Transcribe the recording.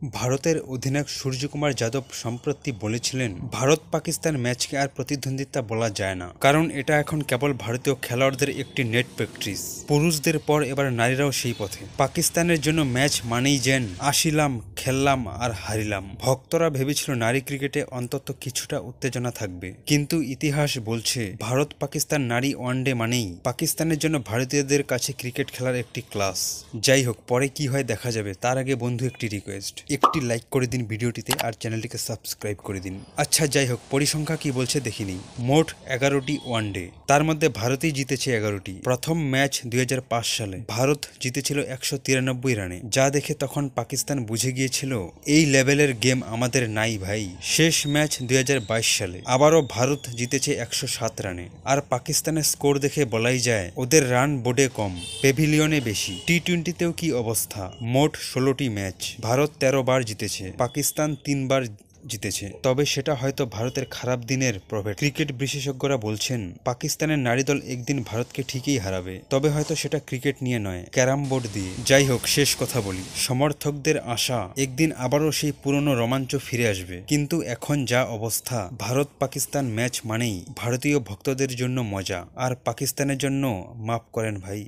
ভারতের অধিনায়ক সূর্যকুমার যাদব সম্প্রতি বলেছিলেন, ভারত পাকিস্তান ম্যাচকে আর প্রতিদ্বন্দ্বিতা বলা যায় না, কারণ এটা এখন কেবল ভারতীয় খেলোয়াড়দের একটি নেট প্র্যাকটিস। পুরুষদের পর এবার নারীরাও সেই পথে। পাকিস্তানের জন্য ম্যাচ মানেই যেন আসিলাম, খেললাম আর হারিলাম। ভক্তরা ভেবেছিল নারী ক্রিকেটে অন্তত কিছুটা উত্তেজনা থাকবে, কিন্তু ইতিহাস বলছে ভারত পাকিস্তান নারী ওয়ানডে মানেই পাকিস্তানের জন্য ভারতীয়দের কাছে ক্রিকেট খেলার একটি ক্লাস। যাই হোক, পরে কি হয় দেখা যাবে। তার আগে বন্ধু একটি রিকোয়েস্ট, একটি লাইক করে দিন ভিডিওটিতে আর চ্যানেলটিকে সাবস্ক্রাইব করে দিন। আচ্ছা যাই হোক, পরিসংখ্যা কি বলছে দেখিনি। মোট 11টি ওয়ানডে, তার মধ্যে ভারতই জিতেছে 11টি। প্রথম ম্যাচ 2005 সালে ভারত জিতেছিল 193 রানে, যা দেখে তখন পাকিস্তান বুঝে গিয়েছিল এই লেভেলের গেম আমাদের নাই ভাই। শেষ ম্যাচ 2022 সালে আবারও ভারত জিতেছে 107 রানে, আর পাকিস্তানের স্কোর দেখে বলাই যায় ওদের রান বোর্ডে কম, পেভিলিয়নে বেশি। টি-20তেও কি অবস্থা। মোট 16টি ম্যাচ, ভারত 13 বার জিতেছে, পাকিস্তান 3 বার জিতেছে। তবে সেটা হয়তো ভারতের খারাপ দিনের প্রভাব। ক্রিকেট বিশেষজ্ঞরা বলছেন পাকিস্তানের নারী দল একদিন ভারতকে ঠিকই হারাবে, তবে হয়তো সেটা ক্রিকেট নিয়ে নয়, ক্যারাম বোর্ড দিয়ে। যাই হোক, শেষ কথা বলি, সমর্থকদের আশা একদিন আবারও সেই পুরনো রোমাঞ্চ ফিরে আসবে, কিন্তু এখন যা অবস্থা, ভারত পাকিস্তান ম্যাচ মানেই ভারতীয় ভক্তদের জন্য মজা, আর পাকিস্তানের জন্য মাফ করেন ভাই।